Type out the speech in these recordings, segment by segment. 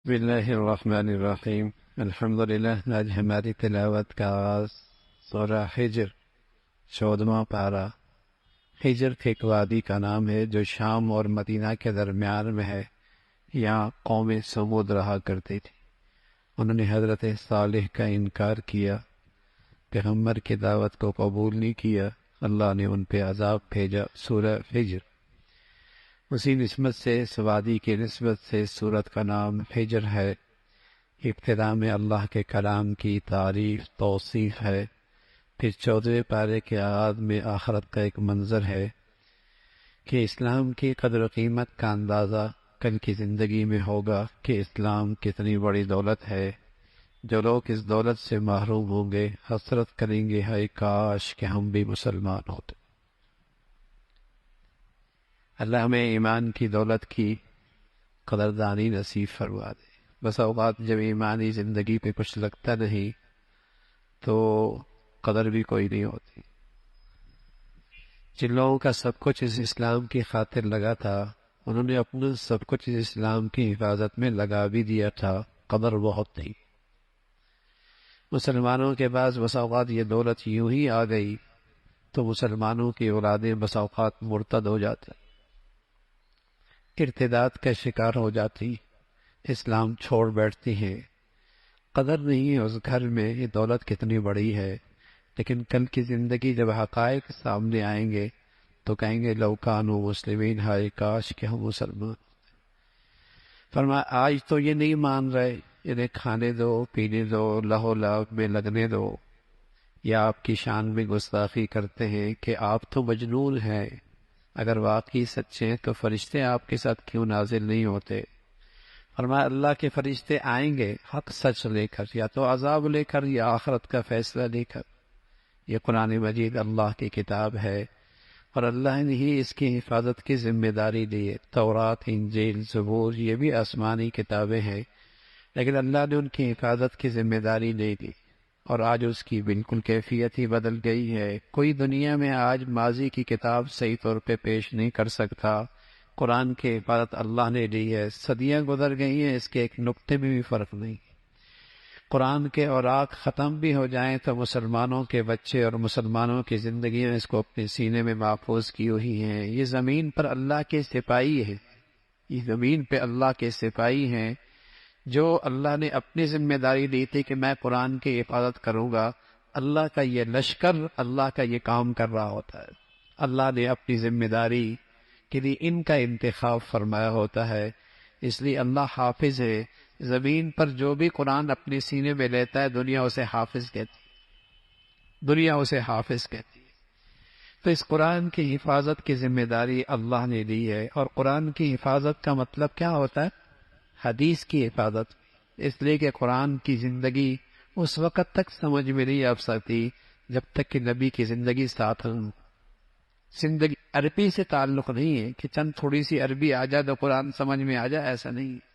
بسم اللہ الرحمن الرحیم۔ الحمدللہ۔ آج ہماری تلاوت کا آغاز سورہ حجر 14واں پارہ۔ حجر ایک وادی کا نام ہے جو شام اور مدینہ کے درمیان میں ہے۔ یہاں قوم سمود رہا کرتی تھی۔ انہوں نے حضرت صالح کا انکار کیا، پیغمبر کی دعوت کو قبول نہیں کیا، اللہ نے ان پہ عذاب بھیجا۔ سورہ حجر اسی نسبت سے، اس وادی کی نسبت سے سورت کا نام حجر ہے۔ ابتدا میں اللہ کے کلام کی تعریف توصیف ہے، پھر 14ویں پارے کے آغاز میں آخرت کا ایک منظر ہے کہ اسلام کی قدر و قیمت کا اندازہ کل کی زندگی میں ہوگا کہ اسلام کتنی بڑی دولت ہے۔ جو لوگ اس دولت سے محروم ہوں گے حسرت کریں گے، ہے کاش کہ ہم بھی مسلمان ہوتے۔ اللہ ہمیں ایمان کی دولت کی قدردانی نصیب فرما دے۔ بس اوقات جب ایمانی زندگی پہ کچھ لگتا نہیں تو قدر بھی کوئی نہیں ہوتی۔ جن لوگوں کا سب کچھ اس اسلام کی خاطر لگا تھا، انہوں نے اپنا سب کچھ اس اسلام کی حفاظت میں لگا بھی دیا تھا، قدر بہت تھی۔ مسلمانوں کے پاس بس اوقات یہ دولت یوں ہی آ گئی تو مسلمانوں کی اولادیں بس اوقات مرتد ہو جاتے، ارتداد کا شکار ہو جاتی، اسلام چھوڑ بیٹھتی ہیں۔ قدر نہیں ہے اس گھر میں یہ دولت کتنی بڑی ہے، لیکن کل کی زندگی جب حقائق سامنے آئیں گے تو کہیں گے لو کانوا مسلمین، ہائے کاش کہ ہم مسلمان۔ فرمایا آج تو یہ نہیں مان رہے، انہیں کھانے دو، پینے دو، لہو لعب میں لگنے دو، یا آپ کی شان میں گستاخی کرتے ہیں کہ آپ تو مجنون ہیں۔ اگر واقعی سچے ہیں تو فرشتے آپ کے ساتھ کیوں نازل نہیں ہوتے؟ فرمایا اللہ کے فرشتے آئیں گے حق سچ لے کر، یا تو عذاب لے کر یا آخرت کا فیصلہ لے کر۔ یہ قرآن مجید اللہ کی کتاب ہے اور اللہ نے ہی اس کی حفاظت کی ذمہ داری دی ہے۔ تورات، انجیل، زبور یہ بھی آسمانی کتابیں ہیں، لیکن اللہ نے ان کی حفاظت کی ذمہ داری نہیں دی، اور آج اس کی بالکل کیفیت ہی بدل گئی ہے۔ کوئی دنیا میں آج ماضی کی کتاب صحیح طور پہ پیش نہیں کر سکتا۔ قرآن کی حفاظت اللہ نے دی ہے، صدیاں گزر گئی ہیں، اس کے ایک نقطے میں بھی فرق نہیں۔ قرآن کے اوراق ختم بھی ہو جائیں تو مسلمانوں کے بچے اور مسلمانوں کی زندگیاں اس کو اپنے سینے میں محفوظ کی ہوئی ہیں۔ یہ زمین پر اللہ کے سپاہی ہیں، یہ زمین پہ اللہ کے سپاہی ہیں جو اللہ نے اپنی ذمہ داری دی تھی کہ میں قرآن کی حفاظت کروں گا۔ اللہ کا یہ لشکر اللہ کا یہ کام کر رہا ہوتا ہے، اللہ نے اپنی ذمہ داری کے لیے ان کا انتخاب فرمایا ہوتا ہے، اس لیے اللہ حافظ ہے۔ زمین پر جو بھی قرآن اپنے سینے میں لیتا ہے دنیا اسے حافظ کہتی ہے، دنیا اسے حافظ کہتی ہے۔ تو اس قرآن کی حفاظت کی ذمہ داری اللہ نے دی ہے، اور قرآن کی حفاظت کا مطلب کیا ہوتا ہے؟ حدیث کی حفاظت، اس لیے کہ قرآن کی زندگی اس وقت تک سمجھ میں نہیں آ سکتی جب تک کہ نبی کی زندگی ساتھ ہوں۔ زندگی عربی سے تعلق نہیں ہے کہ چند تھوڑی سی عربی آ جائے تو قرآن سمجھ میں آ جائے، ایسا نہیں ہے۔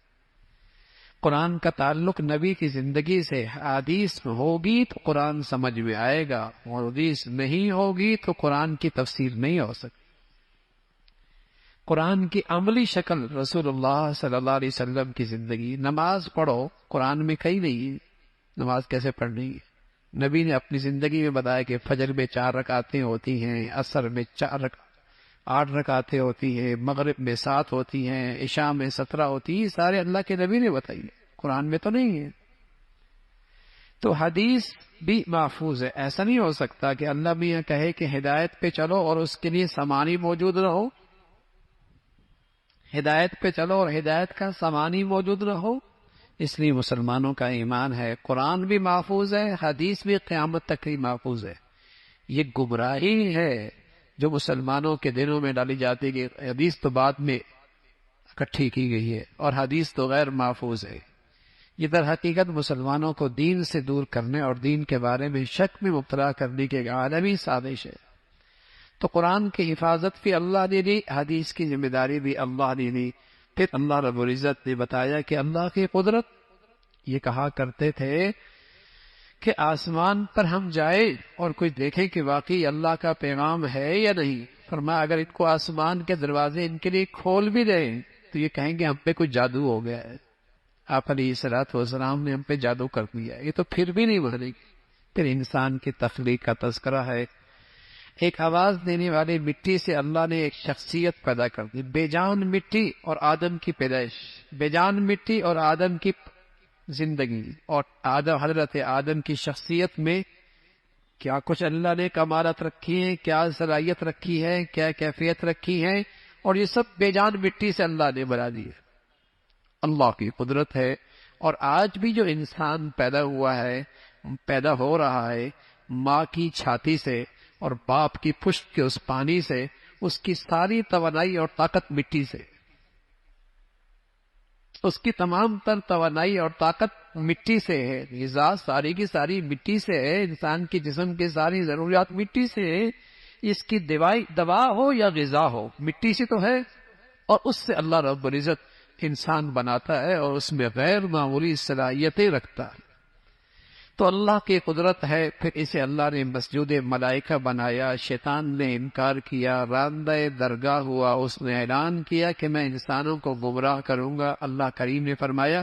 قرآن کا تعلق نبی کی زندگی سے، حدیث ہوگی تو قرآن سمجھ میں آئے گا، اور حدیث نہیں ہوگی تو قرآن کی تفسیر نہیں ہو سکتی۔ قرآن کی عملی شکل رسول اللہ صلی اللہ علیہ وسلم کی زندگی۔ نماز پڑھو، قرآن میں کہیں نہیں ہے نماز کیسے پڑھنی ہے۔ نبی نے اپنی زندگی میں بتایا کہ فجر میں 4 رکعتیں ہوتی ہیں، عصر میں 8 رکعتیں ہوتی ہیں، مغرب میں 7 ہوتی ہیں، عشاء میں 17 ہوتی ہیں۔ یہ سارے اللہ کے نبی نے بتائی، قرآن میں تو نہیں ہے۔ تو حدیث بھی محفوظ ہے۔ ایسا نہیں ہو سکتا کہ اللہ میاں کہے کہ ہدایت پہ چلو اور اس کے لیے سامانی موجود رہو، ہدایت پہ چلو اور ہدایت کا سامانی موجود رہو۔ اس لیے مسلمانوں کا ایمان ہے قرآن بھی محفوظ ہے، حدیث بھی قیامت تک ہی محفوظ ہے۔ یہ گمراہی ہے جو مسلمانوں کے دلوں میں ڈالی جاتی ہے کہ حدیث تو بعد میں اکٹھی کی گئی ہے اور حدیث تو غیر محفوظ ہے۔ یہ در حقیقت مسلمانوں کو دین سے دور کرنے اور دین کے بارے میں شک میں مبتلا کرنے کی ایک عالمی سازش ہے۔ تو قرآن کی حفاظت بھی اللہ نے دی، حدیث کی ذمہ داری بھی اللہ نے دی۔ پھر اللہ رب العزت نے بتایا کہ اللہ کی قدرت، یہ کہا کرتے تھے کہ آسمان پر ہم جائیں اور کوئی دیکھے کہ واقعی اللہ کا پیغام ہے یا نہیں۔ فرمایا اگر ان کو آسمان کے دروازے ان کے لیے کھول بھی دیں تو یہ کہیں گے ہم پہ کوئی جادو ہو گیا ہے، آپ علیہ الصلوۃ والسلام نے ہم پہ جادو کر دیا، یہ تو پھر بھی نہیں مانے گی۔ پھر انسان کی تخلیق کا تذکرہ ہے، ایک آواز دینے والے مٹی سے اللہ نے ایک شخصیت پیدا کر دی، بے جان مٹی اور آدم کی پیدائش، بے جان مٹی اور آدم کی زندگی، اور حضرت آدم کی شخصیت میں کیا کچھ اللہ نے کمالات رکھی ہیں، کیا صلاحیت رکھی ہے، کیا کیفیت رکھی ہے، اور یہ سب بے جان مٹی سے اللہ نے بنا دی ہے۔ اللہ کی قدرت ہے۔ اور آج بھی جو انسان پیدا ہوا ہے، پیدا ہو رہا ہے ماں کی چھاتی سے اور باپ کی پشت کے اس پانی سے، اس کی ساری توانائی اور طاقت مٹی سے، اس کی تمام تر توانائی اور طاقت مٹی سے ہے، غذا ساری کی ساری مٹی سے ہے، انسان کی جسم کی ساری ضروریات مٹی سے ہے، اس کی دوا ہو یا غذا ہو مٹی سے تو ہے، اور اس سے اللہ رب العزت انسان بناتا ہے اور اس میں غیر معمولی صلاحیتیں رکھتا ہے۔ تو اللہ کی قدرت ہے، پھر اسے اللہ نے مسجود ملائکہ بنایا، شیطان نے انکار کیا، راندہ درگاہ ہوا، اس نے اعلان کیا کہ میں انسانوں کو گمراہ کروں گا۔ اللہ کریم نے فرمایا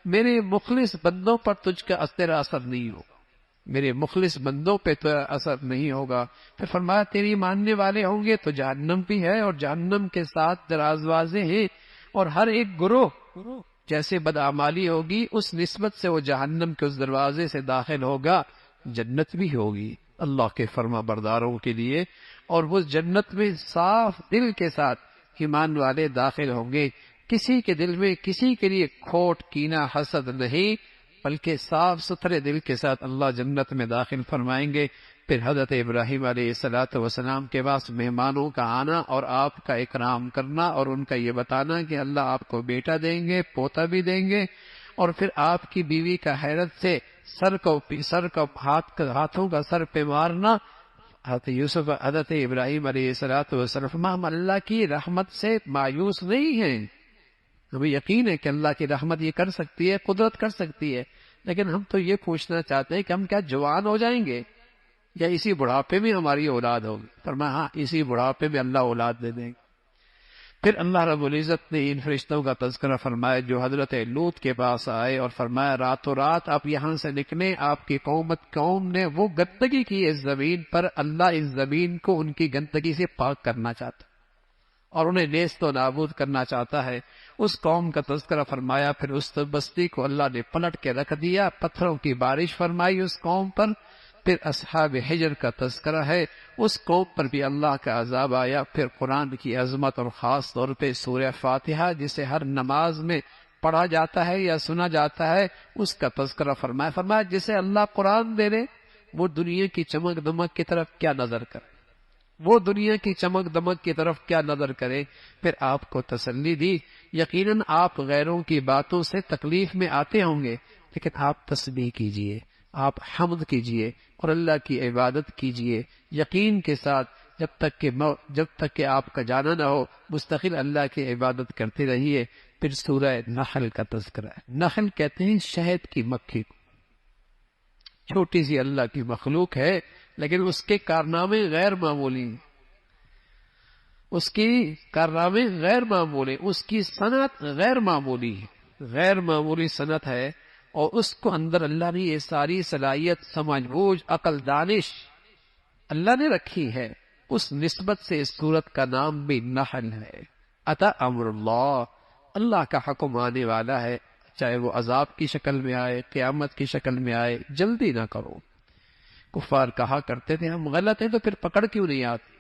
میرے مخلص بندوں پر تجھ کا تیرا اثر نہیں ہوگا، میرے مخلص بندوں پہ تو اثر نہیں ہوگا۔ پھر فرمایا تیری ماننے والے ہوں گے تو جہنم بھی ہے، اور جہنم کے ساتھ دروازے ہیں، اور ہر ایک گروہ جیسے بدعمالی ہوگی اس نسبت سے وہ جہنم کے اس دروازے سے داخل ہوگا، جنت بھی ہوگی اللہ کے فرما برداروں کے لیے، اور وہ جنت میں صاف دل کے ساتھ ایمان والے داخل ہوں گے، کسی کے دل میں کسی کے لیے کھوٹ کینہ حسد نہیں، بلکہ صاف ستھرے دل کے ساتھ اللہ جنت میں داخل فرمائیں گے۔ پھر حضرت ابراہیم علیہ الصلوۃ والسلام کے پاس مہمانوں کا آنا اور آپ کا اکرام کرنا اور ان کا یہ بتانا کہ اللہ آپ کو بیٹا دیں گے، پوتا بھی دیں گے، اور پھر آپ کی بیوی کا حیرت سے ہاتھوں کا سر پہ مارنا۔ حضرت ابراہیم علیہ السلام ہم اللہ کی رحمت سے مایوس نہیں ہیں، ہمیں یقین ہے کہ اللہ کی رحمت یہ کر سکتی ہے، قدرت کر سکتی ہے، لیکن ہم تو یہ پوچھنا چاہتے ہیں کہ ہم کیا جوان ہو جائیں گے یا اسی بڑھاپے میں ہماری اولاد ہوگی؟ فرمایا ہاں اسی بڑھاپے میں اللہ اولاد دے دیں گے۔ پھر اللہ رب العزت نے ان فرشتوں کا تذکرہ فرمایا جو حضرت لوط کے پاس آئے اور فرمایا راتوں رات آپ یہاں سے نکلیں، آپ کی قوم نے وہ گندگی کی اس زمین پر، اللہ اس زمین کو ان کی گندگی سے پاک کرنا چاہتا اور انہیں نیست و نابود کرنا چاہتا ہے۔ اس قوم کا تذکرہ فرمایا، پھر اس بستی کو اللہ نے پلٹ کے رکھ دیا، پتھروں کی بارش فرمائی اس قوم پر۔ پھر اصحاب حجر کا تذکرہ ہے، اس قوم پر بھی اللہ کا عذاب آیا۔ پھر قرآن کی عظمت اور خاص طور پہ سورہ فاتحہ جسے ہر نماز میں پڑھا جاتا ہے یا سنا جاتا ہے، اس کا تذکرہ فرمایا جسے اللہ قرآن دے دے وہ دنیا کی چمک دمک کی طرف کیا نظر کرے، وہ دنیا کی چمک دمک کی طرف کیا نظر کرے۔ پھر آپ کو تسلی دی، یقیناً آپ غیروں کی باتوں سے تکلیف میں آتے ہوں گے، لیکن آپ تسبیح کیجئے، آپ حمد کیجئے اور اللہ کی عبادت کیجئے یقین کے ساتھ، جب تک کہ آپ کا جانا نہ ہو مستقل اللہ کی عبادت کرتے رہیے۔ پھر سورہ نحل کا تذکرہ ہے، نحل کہتے ہیں شہد کی مکھی کو، چھوٹی سی اللہ کی مخلوق ہے لیکن اس کے کارنامے غیر معمولی ہیں، اس کی کارنامے غیر معمولی، اس کی صنعت غیر معمولی ہے، غیر معمولی صنعت ہے، اور اس کو اندر اللہ نے یہ ساری صلاحیت، سمجھ بوجھ، عقل، دانش اللہ نے رکھی ہے، اس نسبت سے اس سورت کا نام بھی نحل ہے۔ اتا امر اللہ، اللہ کا حکم آنے والا ہے، چاہے وہ عذاب کی شکل میں آئے، قیامت کی شکل میں آئے، جلدی نہ کرو۔ کفار کہا کرتے تھے ہم غلط ہیں تو پھر پکڑ کیوں نہیں آتی؟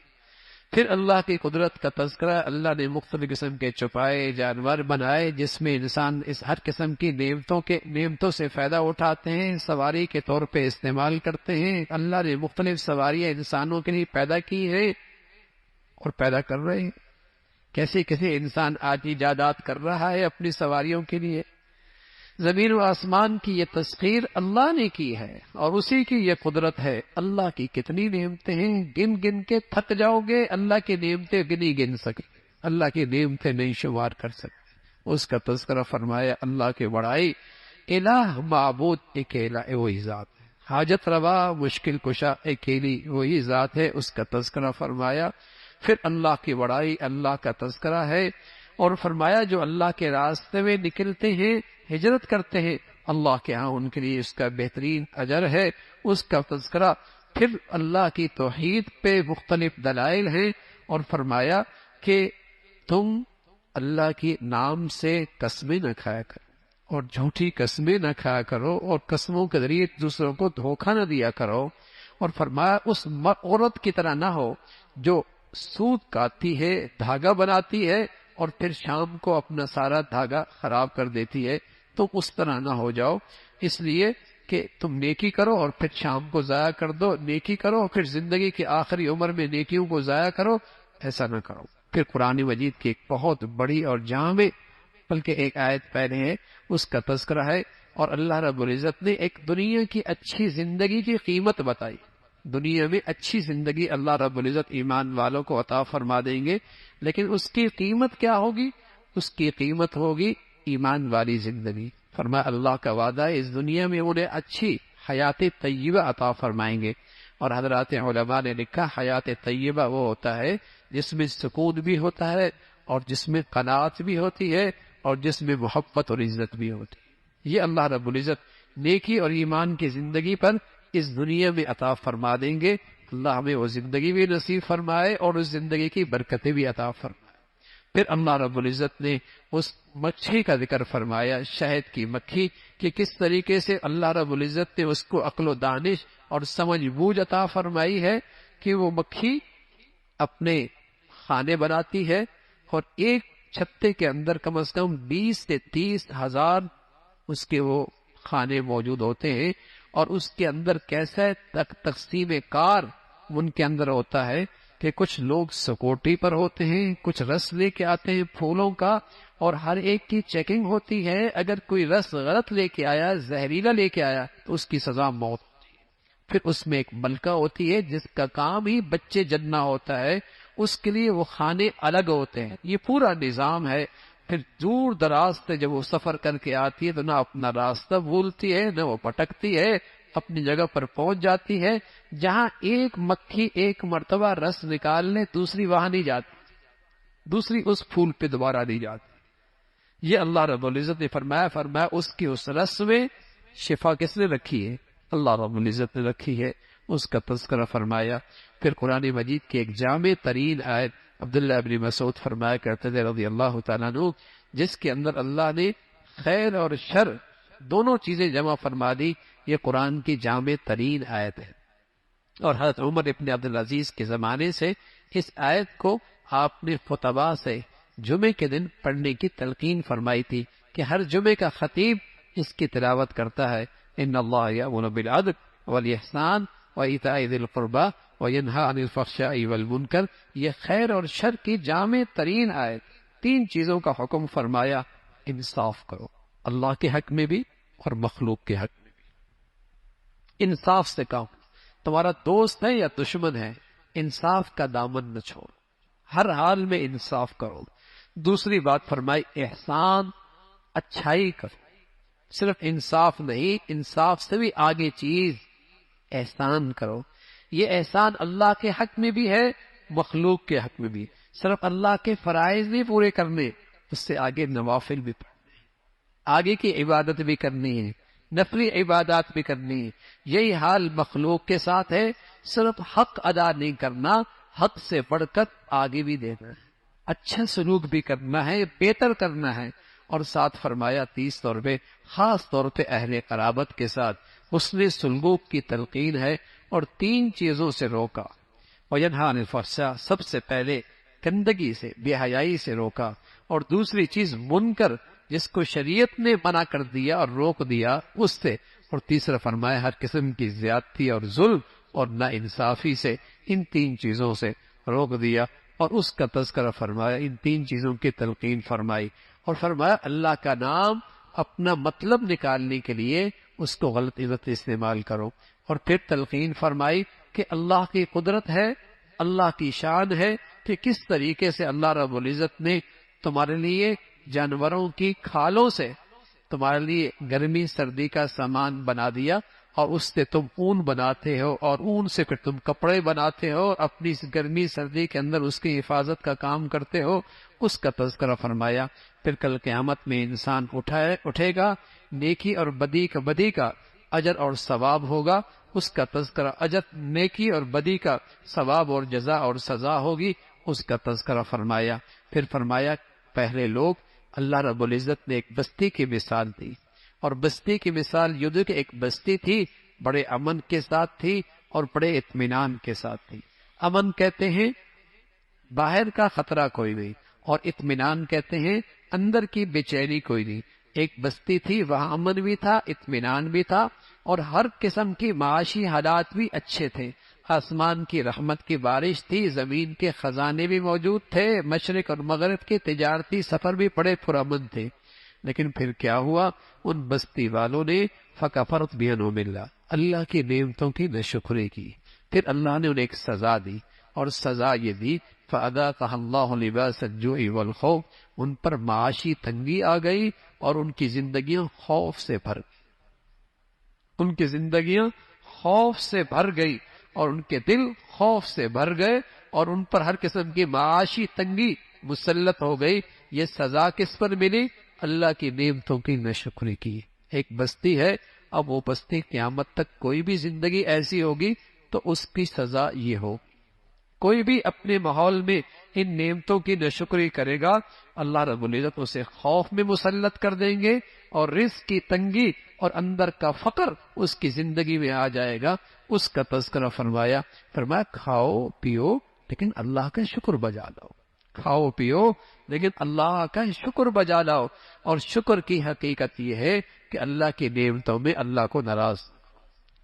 پھر اللہ کی قدرت کا تذکرہ، اللہ نے مختلف قسم کے چھپائے جانور بنائے جس میں انسان اس ہر قسم کی نعمتوں سے فائدہ اٹھاتے ہیں، سواری کے طور پہ استعمال کرتے ہیں۔ اللہ نے مختلف سواریاں انسانوں کے لیے پیدا کی ہیں اور پیدا کر رہے ہیں، کیسے انسان آج ایجادات کر رہا ہے اپنی سواریوں کے لیے۔ زمین و آسمان کی یہ تسخیر اللہ نے کی ہے اور اسی کی یہ قدرت ہے۔ اللہ کی کتنی نعمتیں ہیں، گن گن کے تھک جاؤ گے، اللہ کی نعمتیں گن سکے، اللہ کی نعمتیں نہیں شمار کر سکتے۔ اس کا تذکرہ فرمایا اللہ کی بڑائی، الہ معبود اکیلا وہی ذات ہے، حاجت روا مشکل کشا اکیلی وہی ذات ہے، اس کا تذکرہ فرمایا۔ پھر اللہ کی بڑائی، اللہ کا تذکرہ ہے، اور فرمایا جو اللہ کے راستے میں نکلتے ہیں، ہجرت کرتے ہیں، اللہ کے ہاں ان کے لیے اس کا بہترین اجر ہے، اس کا تذکرہ۔ پھر اللہ کی توحید پہ مختلف دلائل ہیں، اور فرمایا کہ تم اللہ کے نام سے قسمیں نہ کھایا کرو اور جھوٹی قسمیں نہ کھایا کرو، اور قسموں کے ذریعے دوسروں کو دھوکہ نہ دیا کرو، اور فرمایا اس عورت کی طرح نہ ہو جو سود کاٹتی ہے، دھاگا بناتی ہے اور پھر شام کو اپنا سارا دھاگا خراب کر دیتی ہے، تم اس طرح نہ ہو جاؤ، اس لیے کہ تم نیکی کرو اور پھر شام کو ضائع کر دو، نیکی کرو اور پھر زندگی کی آخری عمر میں نیکیوں کو ضائع کرو، ایسا نہ کرو۔ پھر قرآن مجید کی ایک بہت بڑی اور جامع، بلکہ ایک آیت پہلے ہے، اس کا تذکرہ ہے، اور اللہ رب العزت نے ایک دنیا کی اچھی زندگی کی قیمت بتائی۔ دنیا میں اچھی زندگی اللہ رب العزت ایمان والوں کو عطا فرما دیں گے، لیکن اس کی قیمت کیا ہوگی؟ اس کی قیمت ہوگی ایمان والی زندگی۔ فرمایا اللہ کا وعدہ ہے اس دنیا میں انہیں اچھی حیات طیبہ عطا فرمائیں گے، اور حضرات علماء نے لکھا حیات طیبہ وہ ہوتا ہے جس میں سکون بھی ہوتا ہے، اور جس میں قناعت بھی ہوتی ہے، اور جس میں محبت اور عزت بھی ہوتی ہے۔ یہ اللہ رب العزت نیکی اور ایمان کی زندگی پر اس دنیا میں عطا فرما دیں گے۔ اللہ ہمیں وہ زندگی بھی نصیب فرمائے اور اس زندگی کی برکتیں بھی عطا فرمائے۔ پھر اللہ رب العزت نے اس مکھی کا ذکر فرمایا، شہد کی مکھی، کہ کس طریقے سے اللہ رب العزت نے اس کو عقل و دانش اور سمجھ بوجھ عطا فرمائی ہے کہ وہ مکھی اپنے خانے بناتی ہے، اور ایک چھتے کے اندر کم از کم 20 سے 30 ہزار اس کے وہ خانے موجود ہوتے ہیں، اور اس کے اندر کیسا تقسیم کار ان کے اندر ہوتا ہے کہ کچھ لوگ سکوٹی پر ہوتے ہیں، کچھ رس لے کے آتے ہیں پھولوں کا، اور ہر ایک کی چیکنگ ہوتی ہے، اگر کوئی رس غلط لے کے آیا، زہریلا لے کے آیا تو اس کی سزا موت ہوتی ہے۔ پھر اس میں ایک ملکہ ہوتی ہے جس کا کام ہی بچے جننا ہوتا ہے، اس کے لیے وہ خانے الگ ہوتے ہیں۔ یہ پورا نظام ہے۔ پھر دور دراز سے جب وہ سفر کر کے آتی ہے تو نہ اپنا راستہ بھولتی ہے، نہ وہ پٹکتی ہے، اپنی جگہ پر پہنچ جاتی ہے۔ جہاں ایک مکھی ایک مرتبہ رس نکال لے، دوسری وہاں نہیں جاتی، دوسری اس پھول پہ دوبارہ نہیں جاتی۔ یہ اللہ رب العزت نے فرمایا اس کی اس رس میں شفا کس نے رکھی ہے؟ اللہ رب العزت نے رکھی ہے، اس کا تذکرہ فرمایا۔ پھر قرآن مجید کی ایک جامع ترین آیت عبداللہ ابن مسعود فرمایا کرتے تھے رضی اللہ تعالیٰ عنہ، جس کے اندر اللہ نے خیر اور شر دونوں چیزیں جمع فرما دی۔ یہ قرآن کی جامع ترین آیت ہے، اور حضرت عمر ابن عبدالعزیز کے زمانے سے اس آیت کو آپ نے خطباء سے جمعے کے دن پڑھنے کی تلقین فرمائی تھی کہ ہر جمعے کا خطیب اس کی تلاوت کرتا ہے۔ ان اللہ یأمر بالعدل والاحسان وایتاء ذی القربی وینہی عن الفحشاء والمنکر۔ یہ خیر اور شر کی جامع ترین آیت، تین چیزوں کا حکم فرمایا۔ انصاف کرو، اللہ کے حق میں بھی اور مخلوق کے حق میں بھی۔ انصاف سے کام، تمہارا دوست ہے یا دشمن ہے، انصاف کا دامن نہ چھوڑو، ہر حال میں انصاف کرو۔ دوسری بات فرمائی احسان، اچھائی کرو۔ صرف انصاف نہیں، انصاف سے بھی آگے چیز احسان کرو۔ یہ احسان اللہ کے حق میں بھی ہے، مخلوق کے حق میں بھی۔ صرف اللہ کے فرائض نہیں پورے کرنے، اس سے آگے نوافل بھی پڑھنے، آگے کی عبادت بھی کرنی ہے، نفلی عبادات بھی کرنی ہے۔ یہی حال مخلوق کے ساتھ ہے، صرف حق ادا نہیں کرنا، حق سے بڑھ کر آگے بھی دینا ہے، اچھا سلوک بھی کرنا ہے، بہتر کرنا ہے۔ اور ساتھ فرمایا 30 طور پہ، خاص طور پہ اہل قرابت کے ساتھ حسن سلوک کی تلقین ہے، اور 3 چیزوں سے روکا۔ وینہی عن الفحشاء، سب سے پہلے گندگی سے، بے حیائی سے روکا، اور دوسری چیز منکر، جس کو شریعت نے منع کر دیا اور روک دیا، اس سے، اور تیسرا فرمایا ہر قسم کی زیادتی اور ظلم اور نا انصافی سے، ان 3 چیزوں سے روک دیا، اور اس کا تذکرہ فرمایا، ان 3 چیزوں کی تلقین فرمائی، اور فرمایا اللہ کا نام اپنا مطلب نکالنے کے لیے اس کو غلط عزت استعمال کرو، اور پھر تلقین فرمائی کہ اللہ کی قدرت ہے، اللہ کی شان ہے کہ کس طریقے سے اللہ رب العزت نے تمہارے لیے جانوروں کی کھالوں سے تمہارے لیے گرمی سردی کا سامان بنا دیا، اور اس سے تم اون بناتے ہو اور اون سے پھر تم کپڑے بناتے ہو اور اپنی گرمی سردی کے اندر اس کی حفاظت کا کام کرتے ہو، اس کا تذکرہ فرمایا۔ پھر کل قیامت میں انسان اٹھے گا، نیکی اور بدی کا اجر اور ثواب ہوگا، اس کا تذکرہ، اجر نیکی اور بدی کا ثواب اور جزا اور سزا ہوگی، اس کا تذکرہ فرمایا۔ پھر فرمایا پہلے لوگ، اللہ رب العزت نے ایک بستی کی مثال دی، اور بستی کی مثال یہ کہ ایک بستی تھی، بڑے امن کے ساتھ تھی اور بڑے اطمینان کے ساتھ تھی۔ امن کہتے ہیں باہر کا خطرہ کوئی نہیں، اور اطمینان کہتے ہیں اندر کی بے چینی کوئی نہیں۔ ایک بستی تھی، وہاں امن بھی تھا، اطمینان بھی تھا، اور ہر قسم کی معاشی حالات بھی اچھے تھے۔ آسمان کی رحمت کی بارش تھی، زمین کے خزانے بھی موجود تھے، مشرق اور مغرب کے تجارتی سفر بھی بڑے پرامن تھے۔ لیکن پھر کیا ہوا؟ ان بستی والوں نے فکفرت بانعم اللہ، اللہ کی نعمتوں کی ناشکری کی۔ پھر اللہ نے انہیں ایک سزا دی، اور سزا یہ دی فَأَذَاقَهَا اللَّهُ لِبَاسَ الجُوعِ وَالْخَوْفِ، ان پر معاشی تنگی آ گئی اور ان کی زندگیاں خوف سے بھر گئی، ان کی زندگیاں خوف سے بھر گئی، اور ان کے دل خوف سے بھر گئے، اور ان پر ہر قسم کی معاشی تنگی مسلط ہو گئی۔ یہ سزا کس پر ملی؟ اللہ کی نعمتوں کی ناشکری کی۔ ایک بستی ہے، اب وہ بستی قیامت تک کوئی بھی زندگی ایسی ہوگی تو اس کی سزا یہ ہو۔ کوئی بھی اپنے ماحول میں ان نعمتوں کی ناشکری کرے گا، اللہ رب العزت اسے خوف میں مسلط کر دیں گے، اور رزق کی تنگی اور اندر کا فقر اس کی زندگی میں آ جائے گا۔ اس کا تذکرہ فرمایا کھاؤ پیو لیکن اللہ کا شکر بجا لاؤ، کھاؤ پیو لیکن اللہ کا شکر بجا لاؤ۔ اور شکر کی حقیقت یہ ہے کہ اللہ کی نعمتوں میں اللہ کو ناراض،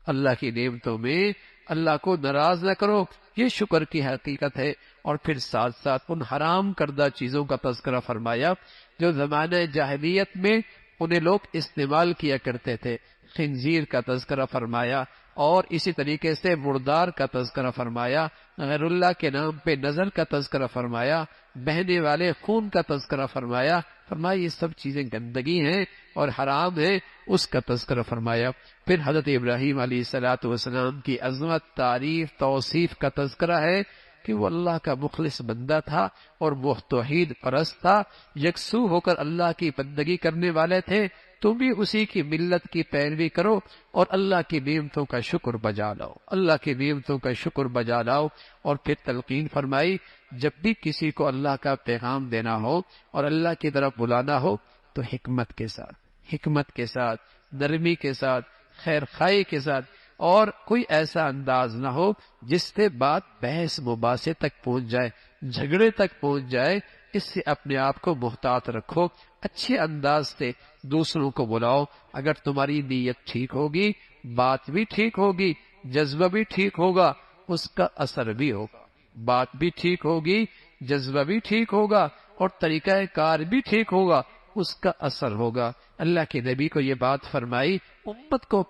اللہ کی نعمتوں میں اللہ کو ناراض نہ کرو، یہ شکر کی حقیقت ہے۔ اور پھر ساتھ ساتھ ان حرام کردہ چیزوں کا تذکرہ فرمایا جو زمانہ جاہلیت میں انہیں لوگ استعمال کیا کرتے تھے۔ خنزیر کا تذکرہ فرمایا، اور اسی طریقے سے مردار کا تذکرہ فرمایا، غیر اللہ کے نام پہ نظر کا تذکرہ فرمایا، بہنے والے خون کا تذکرہ فرمایا۔ یہ سب چیزیں گندگی ہیں اور حرام ہیں، اس کا تذکرہ فرمایا۔ پھر حضرت ابراہیم علیہ السلام کی عظمت، تعریف، توصیف کا تذکرہ ہے کہ وہ اللہ کا مخلص بندہ تھا اور وہ توحید پرست تھا، یکسو ہو کر اللہ کی بندگی کرنے والے تھے۔ تم بھی اسی کی ملت کی پیروی کرو اور اللہ کی نعمتوں کا شکر بجا لاؤ، اللہ کی نعمتوں کا شکر بجا لاؤ۔ اور پھر تلقین فرمائی جب بھی کسی کو اللہ کا پیغام دینا ہو اور اللہ کی طرف بلانا ہو تو حکمت کے ساتھ، نرمی کے ساتھ، خیر خواہی کے ساتھ، اور کوئی ایسا انداز نہ ہو جس سے بات بحث مباحثے تک پہنچ جائے، جھگڑے تک پہنچ جائے۔ اس سے اپنے آپ کو محتاط رکھو، اچھے انداز سے دوسروں کو بلاؤ۔ اگر تمہاری نیت ٹھیک ہوگی، بات بھی ٹھیک ہوگی، جذبہ بھی ٹھیک ہوگا، اس کا اثر بھی ہوگا۔ بات بھی ٹھیک ہوگی، جذبہ بھی ٹھیک ہوگا، اور طریقہ کار بھی ٹھیک ہوگا، اس کا اثر ہوگا۔ اللہ کے نبی کو یہ بات فرمائی، امت کو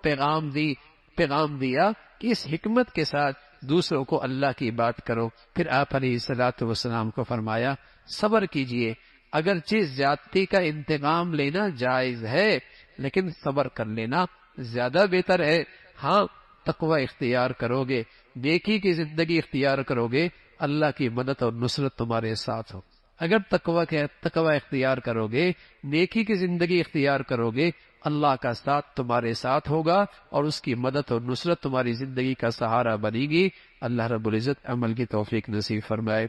پیغام دیا کہ اس حکمت کے ساتھ دوسروں کو اللہ کی بات کرو۔ پھر آپ علیہ الصلوۃ والسلام کو فرمایا صبر کیجئے، اگرچہ زیادتی کا انتقام لینا جائز ہے لیکن صبر کر لینا زیادہ بہتر ہے۔ ہاں، تقوی اختیار کرو گے، نیکی کی زندگی اختیار کرو گے، اللہ کی مدد اور نصرت تمہارے ساتھ ہو۔ اگر تقوی اختیار کرو گے، نیکی کی زندگی اختیار کرو گے، اللہ کا ساتھ تمہارے ساتھ ہوگا اور اس کی مدد اور نصرت تمہاری زندگی کا سہارا بنے گی۔ اللہ رب العزت عمل کی توفیق نصیب فرمائے۔